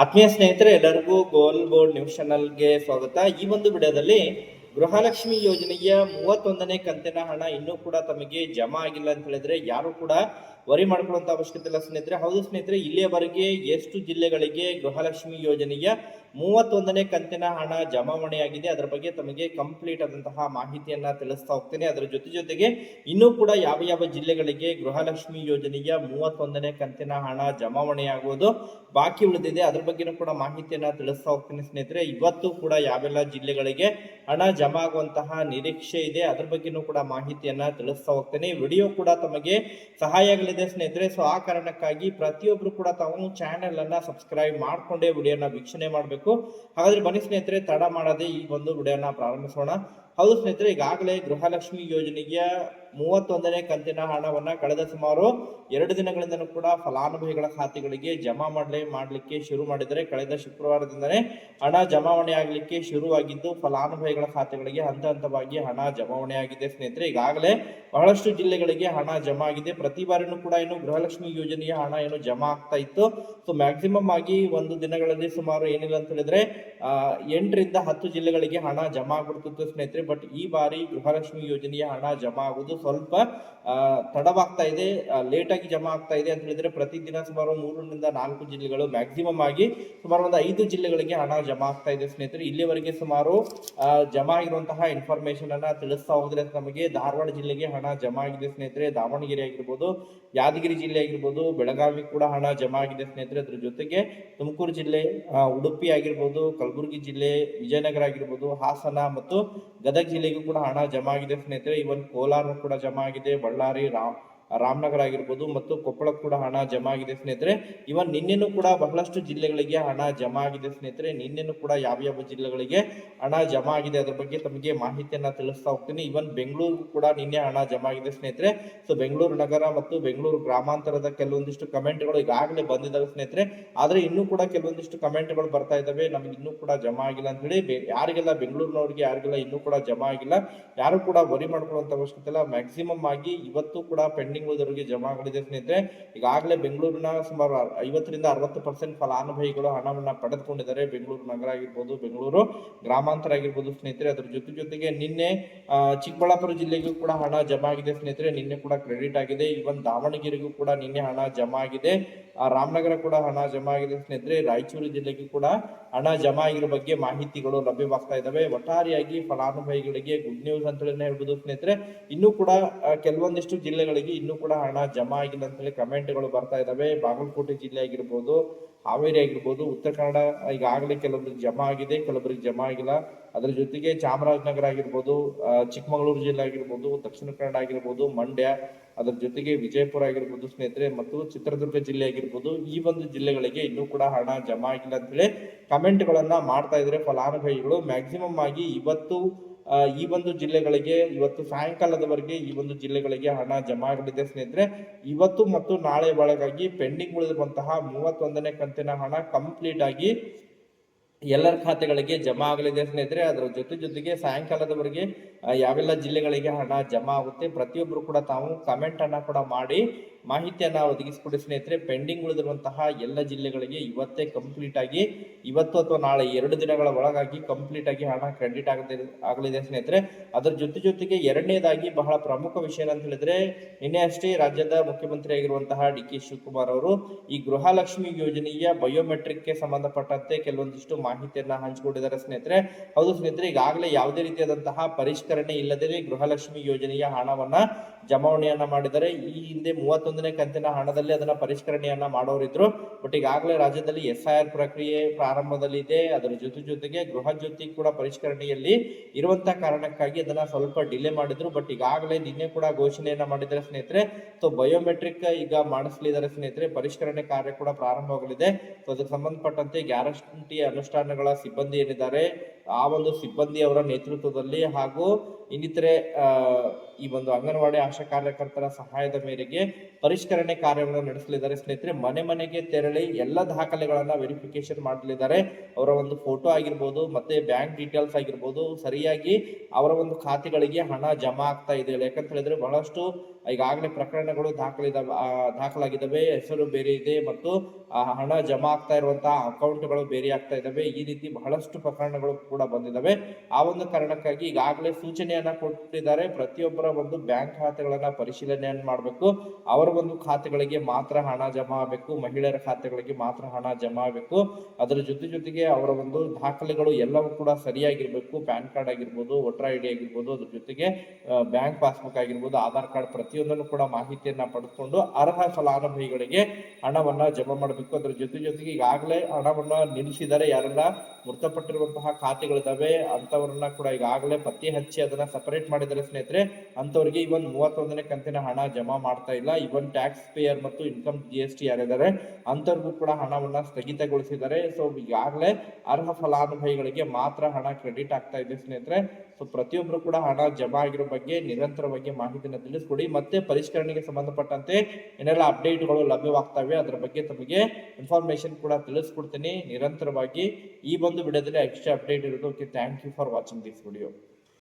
ಆತ್ಮೀಯ ಸ್ನೇಹಿತರೆ, ಎಲ್ಲರಿಗೂ ಗೋಲ್ ಬೋರ್ಡ್ ನ್ಯೂಸ್ ಚಾನಲ್ಗೆ ಸ್ವಾಗತ. ಈ ಒಂದು ವಿಡಿಯೋದಲ್ಲಿ ಗೃಹಲಕ್ಷ್ಮಿ ಯೋಜನೆಯ 31ನೇ ಕಂತಿನ ಹಣ ಇನ್ನೂ ಕೂಡ ತಮಗೆ ಜಮಾ ಆಗಿಲ್ಲ ಅಂತ ಹೇಳಿದ್ರೆ ಯಾರು ಕೂಡ ವರಿ ಮಾಡ್ಕೊಳ್ಳುವಂತ ಅವಶ್ಯಕತೆ ಇಲ್ಲ ಸ್ನೇಹಿತರೆ. ಹೌದು ಸ್ನೇಹಿತರೆ, ಇಲ್ಲಿಯವರೆಗೆ ಎಷ್ಟು ಜಿಲ್ಲೆಗಳಿಗೆ ಗೃಹಲಕ್ಷ್ಮಿ ಯೋಜನೆಯ 31ನೇ ಕಂತಿನ ಹಣ ಜಮಾವಣೆಯಾಗಿದೆ ಅದರ ಬಗ್ಗೆ ತಮಗೆ ಕಂಪ್ಲೀಟ್ ಆದಂತಹ ಮಾಹಿತಿಯನ್ನ ತಿಳಿಸ್ತಾ ಹೋಗ್ತೇನೆ. ಅದರ ಜೊತೆಗೆ ಇನ್ನೂ ಕೂಡ ಯಾವ ಯಾವ ಜಿಲ್ಲೆಗಳಿಗೆ ಗೃಹಲಕ್ಷ್ಮಿ ಯೋಜನೆಯ 31ನೇ ಕಂತಿನ ಹಣ ಜಮಾವಣೆಯಾಗುವುದು ಬಾಕಿ ಉಳಿದಿದೆ ಅದ್ರ ಬಗ್ಗೆನೂ ಕೂಡ ಮಾಹಿತಿಯನ್ನ ತಿಳಿಸ್ತಾ ಹೋಗ್ತೀನಿ ಸ್ನೇಹಿತರೆ. ಇವತ್ತು ಕೂಡ ಯಾವೆಲ್ಲ ಜಿಲ್ಲೆಗಳಿಗೆ ಹಣ ಜಮಾ ಆಗುವಂತಹ ನಿರೀಕ್ಷೆ ಇದೆ ಅದ್ರ ಬಗ್ಗೆನೂ ಕೂಡ ಮಾಹಿತಿಯನ್ನ ತಿಳಿಸ್ತಾ ಹೋಗ್ತೇನೆ. ವಿಡಿಯೋ ಕೂಡ ತಮಗೆ ಸಹಾಯ ಆಗಲಿದೆ ಸ್ನೇಹಿತರೆ. ಸೊ ಆ ಕಾರಣಕ್ಕಾಗಿ ಪ್ರತಿಯೊಬ್ರು ಕೂಡ ತಾವು ಚಾನೆಲ್ ಅನ್ನ ಸಬ್ಸ್ಕ್ರೈಬ್ ಮಾಡ್ಕೊಂಡೇ ವಿಡಿಯೋನ ವೀಕ್ಷಣೆ ಮಾಡಬೇಕು. ಹಾಗಾದ್ರೆ ಬನ್ನಿ ಸ್ನೇಹಿತರೆ, ತಡ ಮಾಡದೆ ಈ ಒಂದು ವಿಡಿಯೋನ ಪ್ರಾರಂಭಿಸೋಣ. ಹೌದು ಸ್ನೇಹಿತರೆ, ಈಗಾಗಲೇ ಗೃಹಲಕ್ಷ್ಮಿ ಯೋಜನೆಯ 31ನೇ ಕಂತಿನ ಹಣವನ್ನ ಕಳೆದ ಸುಮಾರು 2 ದಿನಗಳಿಂದಲೂ ಕೂಡ ಫಲಾನುಭವಿಗಳ ಖಾತೆಗಳಿಗೆ ಜಮಾ ಮಾಡಲಿಕ್ಕೆ ಶುರು ಮಾಡಿದರೆ ಕಳೆದ ಶುಕ್ರವಾರದಿಂದಲೇ ಹಣ ಜಮಾವಣೆ ಆಗಲಿಕ್ಕೆ ಶುರುವಾಗಿದ್ದು ಫಲಾನುಭವಿಗಳ ಖಾತೆಗಳಿಗೆ ಹಂತ ಹಂತವಾಗಿ ಹಣ ಜಮಾವಣೆ ಆಗಿದೆ ಸ್ನೇಹಿತರೆ. ಈಗಾಗಲೇ ಬಹಳಷ್ಟು ಜಿಲ್ಲೆಗಳಿಗೆ ಹಣ ಜಮಾ ಆಗಿದೆ. ಪ್ರತಿ ಬಾರಿನೂ ಕೂಡ ಏನು ಗೃಹಲಕ್ಷ್ಮಿ ಯೋಜನೆಯ ಹಣ ಏನು ಜಮಾ ಆಗ್ತಾ ಇತ್ತು. ಸೊ ಮ್ಯಾಕ್ಸಿಮಮ್ ಆಗಿ ಒಂದು ದಿನಗಳಲ್ಲಿ ಸುಮಾರು ಏನಿಲ್ಲ ಅಂತ ಹೇಳಿದ್ರೆ 8 ರಿಂದ 10 ಜಿಲ್ಲೆಗಳಿಗೆ ಹಣ ಜಮಾ ಆಗ್ಬಿಡ್ತಿತ್ತು ಸ್ನೇಹಿತರೆ. ಬಟ್ ಈ ಬಾರಿ ಗೃಹಲಕ್ಷ್ಮಿ ಯೋಜನೆಯ ಹಣ ಜಮಾ ಆಗುವುದು ಸ್ವಲ್ಪ ತಡವಾಗ್ತಾ ಇದೆ, ಲೇಟ್ ಆಗಿ ಜಮಾ ಆಗ್ತಾ ಇದೆ ಅಂತ ಹೇಳಿದ್ರೆ ಪ್ರತಿದಿನ ಸುಮಾರು 3 ರಿಂದ 4 ಜಿಲ್ಲೆಗಳು, ಮ್ಯಾಕ್ಸಿಮಮ್ ಆಗಿ ಸುಮಾರು ಒಂದು 5 ಜಿಲ್ಲೆಗಳಿಗೆ ಹಣ ಜಮಾ ಆಗ್ತಾ ಇದೆ ಸ್ನೇಹಿತರೆ. ಇಲ್ಲಿವರೆಗೆ ಸುಮಾರು ಜಮಾ ಆಗಿರುವಂತಹ ಇನ್ಫಾರ್ಮೇಶನ್ ಅನ್ನ ತಿಳಿಸ್ತಾ ಹೋದ್ರೆ ನಮಗೆ ಧಾರವಾಡ ಜಿಲ್ಲೆಗೆ ಹಣ ಜಮಾ ಆಗಿದೆ ಸ್ನೇಹಿತರೆ, ದಾವಣಗೆರೆ ಆಗಿರ್ಬೋದು, ಯಾದಗಿರಿ ಜಿಲ್ಲೆ ಆಗಿರ್ಬೋದು, ಬೆಳಗಾವಿ ಕೂಡ ಹಣ ಜಮಾ ಆಗಿದೆ ಸ್ನೇಹಿತರೆ. ಅದ್ರ ಜೊತೆಗೆ ತುಮಕೂರು ಜಿಲ್ಲೆ, ಉಡುಪಿ ಆಗಿರ್ಬೋದು, ಕಲಬುರಗಿ ಜಿಲ್ಲೆ, ವಿಜಯನಗರ ಆಗಿರ್ಬೋದು, ಹಾಸನ ಮತ್ತು ಗದಗ ಜಿಲ್ಲೆಗೂ ಕೂಡ ಹಣ ಜಮಾ ಆಗಿದೆ ಸ್ನೇಹಿತರೆ. ಇವನ್ ಕೋಲಾರ ಕೂಡ ಜಮಾ ಆಗಿದೆ, ಬಳ್ಳಾರಿ, ರಾಮನಗರ ಆಗಿರ್ಬೋದು ಮತ್ತು ಕೊಪ್ಪಳ ಕೂಡ ಹಣ ಜಮಾ ಆಗಿದೆ ಸ್ನೇಹಿತರೆ. ಇವನ್ ನಿನ್ನೆನೂ ಕೂಡ ಬಹಳಷ್ಟು ಜಿಲ್ಲೆಗಳಿಗೆ ಹಣ ಜಮಾ ಆಗಿದೆ ಸ್ನೇಹಿತರೆ. ನಿನ್ನೆನೂ ಕೂಡ ಯಾವ ಜಿಲ್ಲೆಗಳಿಗೆ ಹಣ ಜಮಾ ಆಗಿದೆ ಅದ್ರ ಬಗ್ಗೆ ತಮಗೆ ಮಾಹಿತಿಯನ್ನ ತಿಳಿಸ್ತಾ ಹೋಗ್ತೀನಿ. ಇವನ್ ಬೆಂಗಳೂರು ಕೂಡ ನಿನ್ನೆ ಹಣ ಜಮಾ ಆಗಿದೆ ಸ್ನೇಹಿತರೆ. ಸೊ ಬೆಂಗಳೂರು ನಗರ ಮತ್ತು ಬೆಂಗಳೂರು ಗ್ರಾಮಾಂತರದ ಕೆಲವೊಂದಿಷ್ಟು ಕಮೆಂಟ್ಗಳು ಈಗಾಗಲೇ ಬಂದಿದ್ದಾವೆ ಸ್ನೇಹಿತರೆ. ಆದ್ರೆ ಇನ್ನೂ ಕೂಡ ಕೆಲವೊಂದಿಷ್ಟು ಕಮೆಂಟ್ಗಳು ಬರ್ತಾ ಇದಾವೆ, ನಮ್ಗೆ ಇನ್ನೂ ಕೂಡ ಜಮಾ ಆಗಿಲ್ಲ ಅಂತ ಹೇಳಿ. ಯಾರಿಗೆಲ್ಲ ಬೆಂಗಳೂರಿನವ್ರಿಗೆ ಯಾರಿಗೆಲ್ಲ ಇನ್ನೂ ಕೂಡ ಜಮಾ ಆಗಿಲ್ಲ, ಯಾರು ಕೂಡ ವರಿ ಮಾಡ್ಕೊಳ್ಳುವಂತ ಅವಶ್ಯಕತೆ ಇಲ್ಲ. ಮ್ಯಾಕ್ಸಿಮಮ್ ಆಗಿ ಇವತ್ತು ಕೂಡ ಪೆಂಡಿಂಗ್ ಉಳಿದವರಿಗೆ ಜಮಾ ಆಗಲಿದೆ ಸ್ನೇಹಿತರೆ. ಈಗಾಗಲೇ ಬೆಂಗಳೂರಿನ ಸುಮಾರು 50 ರಿಂದ 60% ಫಲಾನುಭವಿಗಳು ಹಣವನ್ನ ಪಡೆದುಕೊಂಡಿದ್ದಾರೆ. ಬೆಂಗಳೂರು ನಗರ ಆಗಿರ್ಬೋದು, ಬೆಂಗಳೂರು ಗ್ರಾಮಾಂತರ ಆಗಿರ್ಬೋದು ಸ್ನೇಹಿತರೆ. ಅದ್ರ ಜೊತೆಗೆ ನಿನ್ನೆ ಚಿಕ್ಕಬಳ್ಳಾಪುರ ಜಿಲ್ಲೆಗೂ ಕೂಡ ಹಣ ಜಮಾ ಆಗಿದೆ ಸ್ನೇಹಿತರೆ. ನಿನ್ನೆ ಕೂಡ ಕ್ರೆಡಿಟ್ ಆಗಿದೆ. ಇವನ್ ದಾವಣಗೆರೆಗೂ ಕೂಡ ನಿನ್ನೆ ಹಣ ಜಮಾ ಆಗಿದೆ. ರಾಮನಗರ ಕೂಡ ಹಣ ಜಮಾ ಆಗಿದೆ ಸ್ನೇಹಿತರೆ. ರಾಯಚೂರು ಜಿಲ್ಲೆಗೂ ಕೂಡ ಹಣ ಜಮಾ ಆಗಿರೋ ಬಗ್ಗೆ ಮಾಹಿತಿಗಳು ಲಭ್ಯವಾಗ್ತಾ ಇದಾವೆ. ಒಟ್ಟಾರೆಯಾಗಿ ಫಲಾನುಭವಿಗಳಿಗೆ ಗುಡ್ ನ್ಯೂಸ್ ಅಂತ ಹೇಳ್ಬೋದು ಸ್ನೇಹಿತರೆ. ಇನ್ನೂ ಕೂಡ ಕೆಲವೊಂದಿಷ್ಟು ಜಿಲ್ಲೆಗಳಿಗೆ ಇನ್ನೂ ಕೂಡ ಹಣ ಜಮಾ ಆಗಿಲ್ಲ ಅಂತ ಹೇಳಿ ಕಮೆಂಟ್ಗಳು ಬರ್ತಾ ಇದಾವೆ. ಬಾಗಲಕೋಟೆ ಜಿಲ್ಲೆ ಆಗಿರ್ಬೋದು, ಹಾವೇರಿ ಆಗಿರ್ಬೋದು, ಉತ್ತರ ಕನ್ನಡ ಈಗಾಗಲೇ ಕೆಲವೊಬ್ಬರಿಗೆ ಜಮಾ ಆಗಿದೆ, ಕೆಲವೊಬ್ಬರಿಗೆ ಜಮಾ ಆಗಿಲ್ಲ. ಅದರ ಜೊತೆಗೆ ಚಾಮರಾಜನಗರ ಆಗಿರ್ಬೋದು, ಚಿಕ್ಕಮಗಳೂರು ಜಿಲ್ಲೆ ಆಗಿರ್ಬೋದು, ದಕ್ಷಿಣ ಕನ್ನಡ ಆಗಿರ್ಬೋದು, ಮಂಡ್ಯ, ಅದರ ಜೊತೆಗೆ ವಿಜಯಪುರ ಆಗಿರ್ಬೋದು ಸ್ನೇಹಿತರೆ, ಮತ್ತು ಚಿತ್ರದುರ್ಗ ಜಿಲ್ಲೆ ಆಗಿರ್ಬೋದು, ಈ ಒಂದು ಜಿಲ್ಲೆಗಳಿಗೆ ಇನ್ನೂ ಕೂಡ ಹಣ ಜಮಾ ಆಗಿಲ್ಲ ಅಂತ ಹೇಳಿ ಕಮೆಂಟ್ಗಳನ್ನ ಮಾಡ್ತಾ ಇದ್ರೆ ಫಲಾನುಭವಿಗಳು. ಮ್ಯಾಕ್ಸಿಮಮ್ ಆಗಿ ಇವತ್ತು ಈ ಒಂದು ಜಿಲ್ಲೆಗಳಿಗೆ ಇವತ್ತು ಸಾಯಂಕಾಲದವರೆಗೆ ಈ ಒಂದು ಜಿಲ್ಲೆಗಳಿಗೆ ಹಣ ಜಮಾ ಆಗಲಿದೆ ಸ್ನೇಹಿತರೆ. ಇವತ್ತು ಮತ್ತು ನಾಳೆ ಒಳಗಾಗಿ ಪೆಂಡಿಂಗ್ ಉಳಿದಿರುವಂತಹ 31ನೇ ಕಂತಿನ ಹಣ ಕಂಪ್ಲೀಟ್ ಆಗಿ ಎಲ್ಲರ ಖಾತೆಗಳಿಗೆ ಜಮಾ ಆಗಲಿದೆ ಸ್ನೇಹಿತರೆ. ಅದರ ಜೊತೆಗೆ ಸಾಯಂಕಾಲದವರೆಗೆ ಯಾವೆಲ್ಲ ಜಿಲ್ಲೆಗಳಿಗೆ ಹಣ ಜಮಾ ಆಗುತ್ತೆ ಪ್ರತಿಯೊಬ್ಬರು ಕೂಡ ತಾವು ಕಮೆಂಟ್ ಅನ್ನ ಕೂಡ ಮಾಡಿ ಮಾಹಿತಿಯನ್ನ ಒದಗಿಸಿಕೊಡಿ ಸ್ನೇಹಿತರೆ. ಪೆಂಡಿಂಗ್ ಉಳಿದಿರುವಂತಹ ಎಲ್ಲ ಜಿಲ್ಲೆಗಳಿಗೆ ಇವತ್ತೇ ಕಂಪ್ಲೀಟ್ ಆಗಿ, ಇವತ್ತು ಅಥವಾ ನಾಳೆ 2 ದಿನಗಳ ಒಳಗಾಗಿ ಕಂಪ್ಲೀಟ್ ಆಗಿ ಹಣ ಕ್ರೆಡಿಟ್ ಆಗಲಿದೆ ಸ್ನೇಹಿತರೆ. ಅದರ ಜೊತೆಗೆ ಎರಡನೇದಾಗಿ ಬಹಳ ಪ್ರಮುಖ ವಿಷಯ ಅಂತ ಹೇಳಿದ್ರೆ, ನಿನ್ನೆ ಅಷ್ಟೇ ರಾಜ್ಯದ ಮುಖ್ಯಮಂತ್ರಿ ಆಗಿರುವಂತಹ ಡಿ.ಕೆ. ಶಿವಕುಮಾರ್ ಅವರು ಈ ಗೃಹಲಕ್ಷ್ಮಿ ಯೋಜನೆಯ ಬಯೋಮೆಟ್ರಿಕ್ಗೆ ಸಂಬಂಧಪಟ್ಟಂತೆ ಕೆಲವೊಂದಿಷ್ಟು ಮಾಹಿತಿಯನ್ನ ಹಂಚಿಕೊಂಡಿದ್ದಾರೆ ಸ್ನೇಹಿತರೆ. ಹೌದು ಸ್ನೇಹಿತರೆ, ಈಗಾಗಲೇ ಯಾವುದೇ ರೀತಿಯಾದಂತಹ ಪರಿಷ್ಕರಣೆ ಇಲ್ಲದೆ ಗೃಹಲಕ್ಷ್ಮಿ ಯೋಜನೆಯ ಹಣವನ್ನ ಜಮಾವಣೆಯನ್ನ ಮಾಡಿದರೆ. ಈ ಹಿಂದೆ 31ನೇ ಕಂತಿನ ಹಣದಲ್ಲಿ ಅದನ್ನ ಪರಿಷ್ಕರಣೆಯನ್ನ ಮಾಡೋರಿದ್ರು. ಬಟ್ ಈಗಾಗಲೇ ರಾಜ್ಯದಲ್ಲಿ SIR ಪ್ರಕ್ರಿಯೆ ಪ್ರಾರಂಭದಲ್ಲಿ ಇದೆ. ಅದರ ಜೊತೆಗೆ ಗೃಹ ಜ್ಯೋತಿ ಕೂಡ ಪರಿಷ್ಕರಣೆಯಲ್ಲಿ ಇರುವಂತಹ ಕಾರಣಕ್ಕಾಗಿ ಅದನ್ನ ಸ್ವಲ್ಪ ಡಿಲೇ ಮಾಡಿದ್ರು. ಬಟ್ ಈಗಾಗಲೇ ನಿನ್ನೆ ಕೂಡ ಘೋಷಣೆಯನ್ನ ಮಾಡಿದ್ದಾರೆ ಸ್ನೇಹಿತರೆ. ಸೊ ಬಯೋಮೆಟ್ರಿಕ್ ಈಗ ಮಾಡಿಸಲಿದ್ದಾರೆ ಸ್ನೇಹಿತರೆ. ಪರಿಷ್ಕರಣೆ ಕಾರ್ಯ ಕೂಡ ಪ್ರಾರಂಭವಾಗಲಿದೆ. ಸೊ ಅದಕ್ಕೆ ಸಂಬಂಧಪಟ್ಟಂತೆ ಗ್ಯಾರಂಟಿ ಅನುಷ್ಠಾನಗಳ ಸಿಬ್ಬಂದಿ ಏನಿದ್ದಾರೆ ಆ ಒಂದು ಸಿಬ್ಬಂದಿ ಅವರ ನೇತೃತ್ವದಲ್ಲಿ ಹಾಗೂ ಇನ್ನಿತರೆ ಈ ಒಂದು ಅಂಗನವಾಡಿ ಆಶಾ ಕಾರ್ಯಕರ್ತರ ಸಹಾಯದ ಮೇರೆಗೆ ಪರಿಷ್ಕರಣೆ ಕಾರ್ಯವನ್ನು ನಡೆಸಲಿದ್ದಾರೆ ಸ್ನೇಹಿತರೆ. ಮನೆಗೆ ತೆರಳಿ ಎಲ್ಲ ದಾಖಲೆಗಳನ್ನ ವೆರಿಫಿಕೇಶನ್ ಮಾಡಲಿದ್ದಾರೆ. ಅವರ ಒಂದು ಫೋಟೋ ಆಗಿರ್ಬೋದು ಮತ್ತೆ ಬ್ಯಾಂಕ್ ಡೀಟೇಲ್ಸ್ ಆಗಿರ್ಬೋದು ಸರಿಯಾಗಿ ಅವರ ಒಂದು ಖಾತೆಗಳಿಗೆ ಹಣ ಜಮಾ ಆಗ್ತಾ ಇದೆ. ಯಾಕಂತ ಹೇಳಿದ್ರೆ ಬಹಳಷ್ಟು ಈಗಾಗಲೇ ಪ್ರಕರಣಗಳು ದಾಖಲಾಗಿದ್ದಾವೆ, ಹೆಸರು ಬೇರೆ ಇದೆ ಮತ್ತು ಹಣ ಜಮಾ ಆಗ್ತಾ ಇರುವಂತಹ ಅಕೌಂಟ್ಗಳು ಬೇರೆ ಆಗ್ತಾ ಇದ್ದಾವೆ. ಈ ರೀತಿ ಬಹಳಷ್ಟು ಪ್ರಕರಣಗಳು ಕೂಡ ಬಂದಿದ್ದಾವೆ. ಆ ಒಂದು ಕಾರಣಕ್ಕಾಗಿ ಈಗಾಗಲೇ ಸೂಚನೆಯನ್ನ ಕೊಟ್ಟಿದ್ದಾರೆ. ಪ್ರತಿಯೊಬ್ಬರ ಒಂದು ಬ್ಯಾಂಕ್ ಖಾತೆಗಳನ್ನ ಪರಿಶೀಲನೆಯನ್ನು ಮಾಡಬೇಕು. ಅವರ ಒಂದು ಖಾತೆಗಳಿಗೆ ಮಾತ್ರ ಹಣ ಜಮಾ ಆಗಬೇಕು, ಮಹಿಳೆಯರ ಖಾತೆಗಳಿಗೆ ಮಾತ್ರ ಹಣ ಜಮಾ ಆಗಬೇಕು. ಅದರ ಜೊತೆಗೆ ಅವರ ಒಂದು ದಾಖಲೆಗಳು ಎಲ್ಲವೂ ಕೂಡ ಸರಿಯಾಗಿರ್ಬೇಕು. ಪ್ಯಾನ್ ಕಾರ್ಡ್ ಆಗಿರ್ಬೋದು, ವೋಟರ್ ಐಡಿ ಆಗಿರ್ಬೋದು, ಅದ್ರ ಜೊತೆಗೆ ಬ್ಯಾಂಕ್ ಪಾಸ್ಬುಕ್ ಆಗಿರ್ಬೋದು, ಆಧಾರ್ ಕಾರ್ಡ್ ಪ್ರತಿಯೊಂದನ್ನು ಕೂಡ ಮಾಹಿತಿಯನ್ನ ಪಡೆದುಕೊಂಡು ಅರ್ಹ ಫಲಾನುಭವಿಗಳಿಗೆ ಹಣವನ್ನ ಜಮಾ ಮಾಡಬೇಕು. ಅದರ ಜೊತೆಗೆ ಈಗಾಗಲೇ ಹಣವನ್ನ ನಿಲ್ಲಿಸಿದರೆ ಯಾರೆಲ್ಲ ಮೃತಪಟ್ಟಿರುವಂತಹ ಖಾತೆಗಳಿದಾವೆ ಅಂತವರನ್ನ ಕೂಡ ಈಗಾಗಲೇ ಪತ್ತೆ ಹಚ್ಚಿ ಅದನ್ನ ಸಪರೇಟ್ ಮಾಡಿದರೆ ಸ್ನೇಹಿತರೆ, ಅಂತವರಿಗೆ ಇವನ್ 31ನೇ ಕಂತಿನ ಹಣ ಜಮಾ ಮಾಡ್ತಾ ಇಲ್ಲ. ಇವನ್ ಟ್ಯಾಕ್ಸ್ ಪೇಯರ್ ಮತ್ತು ಇನ್ಕಮ್ GST ಯಾರಿದ್ದಾರೆ ಅಂತವ್ರಿಗೂ ಕೂಡ ಹಣವನ್ನ ಸ್ಥಗಿತಗೊಳಿಸಿದ್ದಾರೆ. ಸೊ ಈಗಾಗಲೇ ಅರ್ಹ ಫಲಾನುಭವಿಗಳಿಗೆ ಮಾತ್ರ ಹಣ ಕ್ರೆಡಿಟ್ ಆಗ್ತಾ ಇದೆ ಸ್ನೇಹಿತರೆ. ಸೊ ಪ್ರತಿಯೊಬ್ಬರು ಕೂಡ ಹಣ ಜಮಾ ಆಗಿರೋ ಬಗ್ಗೆ ನಿರಂತರವಾಗಿ ಮಾಹಿತಿನ ತಿಳಿಸ್ಕೊಡಿ. ಮತ್ತೆ ಪರಿಷ್ಕರಣೆಗೆ ಸಂಬಂಧಪಟ್ಟಂತೆ ಏನೆಲ್ಲ ಅಪ್ಡೇಟ್ಗಳು ಲಭ್ಯವಾಗ್ತವೆ ಅದರ ಬಗ್ಗೆ ತಮಗೆ ಇನ್ಫಾರ್ಮೇಶನ್ ಕೂಡ ತಿಳಿಸ್ಕೊಡ್ತೀನಿ ನಿರಂತರವಾಗಿ. ಈ ಒಂದು ವಿಡಿಯೋದಲ್ಲಿ ಎಕ್ಸ್ಟ್ರಾ ಅಪ್ಡೇಟ್ ಇರೋದು. Okay, thank you for watching this video.